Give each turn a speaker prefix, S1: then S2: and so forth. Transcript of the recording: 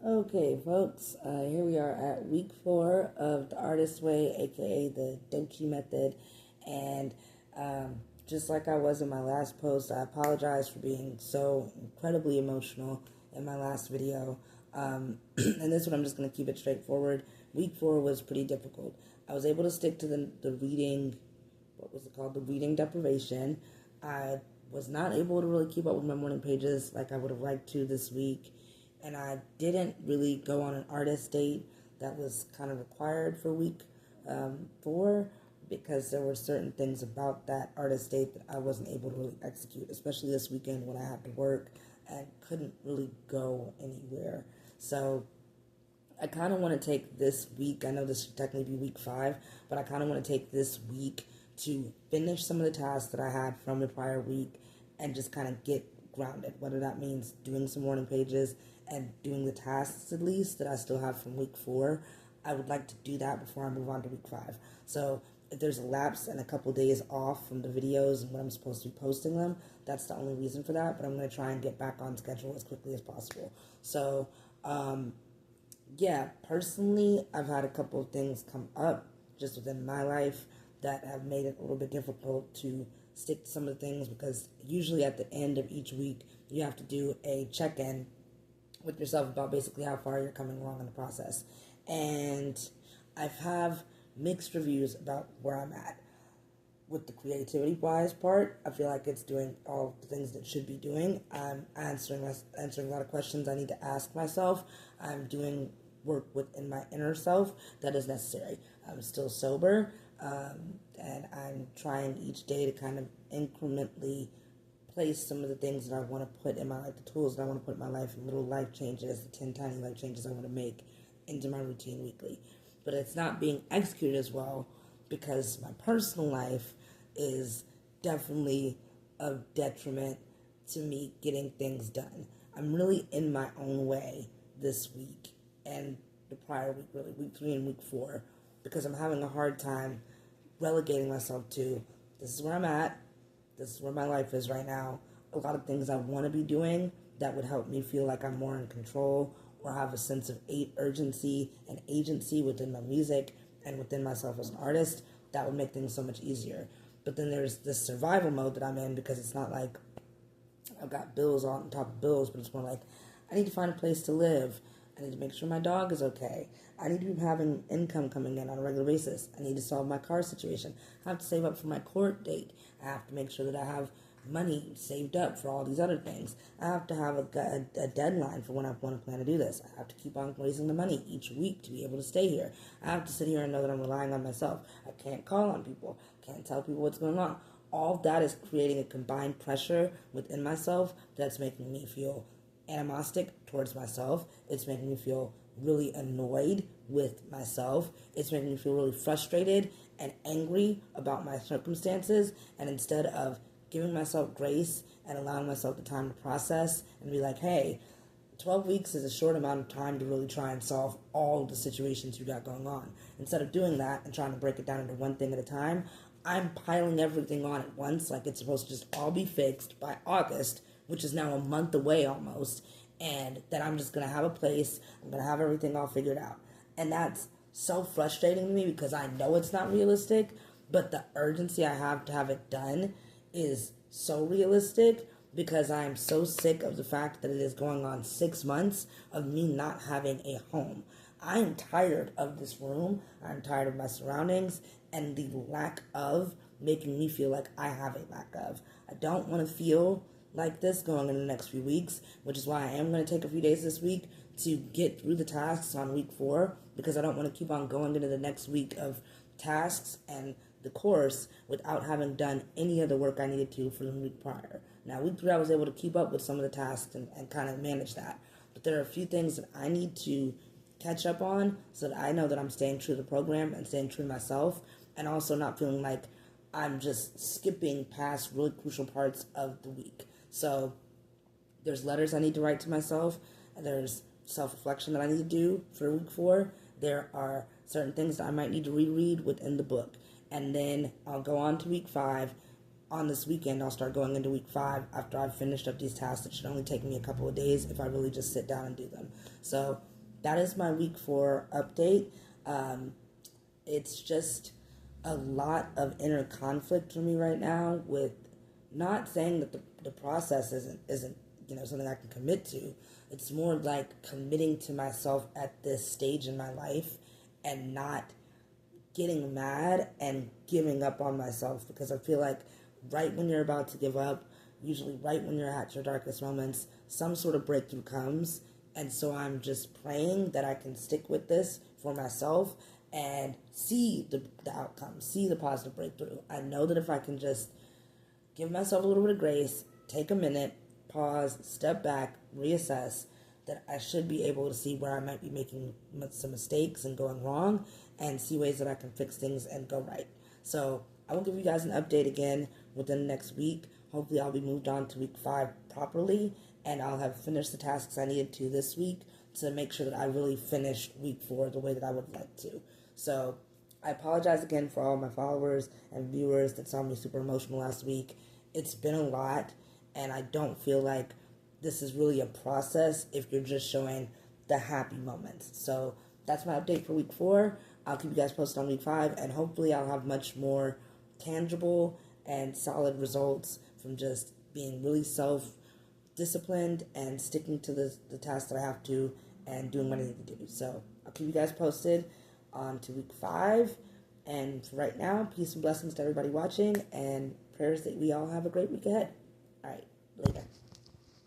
S1: Okay, folks, here we are at week 4 of the Artist Way, aka the Doechii method. And just like I was in my last post, I apologize for being so incredibly emotional in my last video. And this one, I'm just going to keep it straightforward. Week 4 was pretty difficult. I was able to stick to the reading, what was it called? The reading deprivation. I was not able to really keep up with my morning pages like I would have liked to this week, and I didn't really go on an artist date that was kind of required for week 4, because there were certain things about that artist date that I wasn't able to really execute, especially this weekend when I had to work and couldn't really go anywhere. So I kind of want to take this week, I know this should technically be week 5, but I kind of want to take this week to finish some of the tasks that I had from the prior week and just kind of get grounded, whether that means doing some morning pages and doing the tasks at least that I still have from week 4. I would like to do that before I move on to week 5. So if there's a lapse and a couple days off from the videos and when I'm supposed to be posting them, that's the only reason for that. But I'm going to try and get back on schedule as quickly as possible. So, yeah, personally, I've had a couple of things come up just within my life that have made it a little bit difficult to stick to some of the things, because usually at the end of each week, you have to do a check-in with yourself about basically how far you're coming along in the process. And I've have mixed reviews about where I'm at. With the creativity wise part, I feel like it's doing all the things that it should be doing. I'm answering a lot of questions I need to ask myself. I'm doing work within my inner self that is necessary. I'm still sober, and I'm trying each day to kind of incrementally place some of the things that I want to put in my life, the tools that I want to put in my life, and little life changes, the 10 tiny life changes I want to make into my routine weekly. But it's not being executed as well because my personal life is definitely a detriment to me getting things done. I'm really in my own way this week and the prior week, really, week 3 and week 4, because I'm having a hard time relegating myself to this is where I'm at, this is where my life is right now. A lot of things I want to be doing that would help me feel like I'm more in control or have a sense of urgency and agency within my music and within myself as an artist, that would make things so much easier. But then there's this survival mode that I'm in, because it's not like I've got bills on top of bills, but it's more like I need to find a place to live. I need to make sure my dog is okay. I need to be having income coming in on a regular basis. I need to solve my car situation. I have to save up for my court date. I have to make sure that I have money saved up for all these other things. I have to have a deadline for when I want to plan to do this. I have to keep on raising the money each week to be able to stay here. I have to sit here and know that I'm relying on myself. I can't call on people. I can't tell people what's going on. All that is creating a combined pressure within myself that's making me feel animostic towards myself. It's making me feel really annoyed with myself. It's making me feel really frustrated and angry about my circumstances. And instead of giving myself grace and allowing myself the time to process and be like, hey, 12 weeks is a short amount of time to really try and solve all the situations you got going on. Instead of doing that and trying to break it down into one thing at a time, I'm piling everything on at once like it's supposed to just all be fixed by August, which is now a month away almost, and that I'm just going to have a place, I'm going to have everything all figured out. And that's so frustrating to me because I know it's not realistic, but the urgency I have to have it done is so realistic, because I am so sick of the fact that it is going on 6 months of me not having a home. I am tired of this room. I'm tired of my surroundings and the lack of making me feel like I have a lack of. I don't want to feel like this going in the next few weeks, which is why I am going to take a few days this week to get through the tasks on week 4, because I don't want to keep on going into the next week of tasks and the course without having done any of the work I needed to for the week prior. Now, week 3, I was able to keep up with some of the tasks and kind of manage that. But there are a few things that I need to catch up on so that I know that I'm staying true to the program and staying true to myself, and also not feeling like I'm just skipping past really crucial parts of the week. So there's letters I need to write to myself, and there's self-reflection that I need to do for week 4. There are certain things that I might need to reread within the book. And then I'll go on to week 5, on this weekend, I'll start going into week 5 after I've finished up these tasks. It should only take me a couple of days if I really just sit down and do them. So that is my week 4 update. It's just a lot of inner conflict for me right now, with not saying that the process isn't something I can commit to. It's more like committing to myself at this stage in my life and not getting mad and giving up on myself, because I feel like right when you're about to give up, usually right when you're at your darkest moments, some sort of breakthrough comes. And so I'm just praying that I can stick with this for myself and see the outcome, see the positive breakthrough. I know that if I can just give myself a little bit of grace, take a minute, pause, step back, reassess, that I should be able to see where I might be making some mistakes and going wrong, and see ways that I can fix things and go right. So I will give you guys an update again within the next week. Hopefully I'll be moved on to week 5 properly, and I'll have finished the tasks I needed to this week to make sure that I really finished week 4 the way that I would like to. So I apologize again for all my followers and viewers that saw me super emotional last week. It's been a lot, and I don't feel like this is really a process if you're just showing the happy moments. So that's my update for week 4. I'll keep you guys posted on week 5, and hopefully I'll have much more tangible and solid results from just being really self-disciplined and sticking to the tasks that I have to and doing what I need to do. So I'll keep you guys posted on to week 5. And for right now, peace and blessings to everybody watching, and prayers that we all have a great week ahead. All right, later.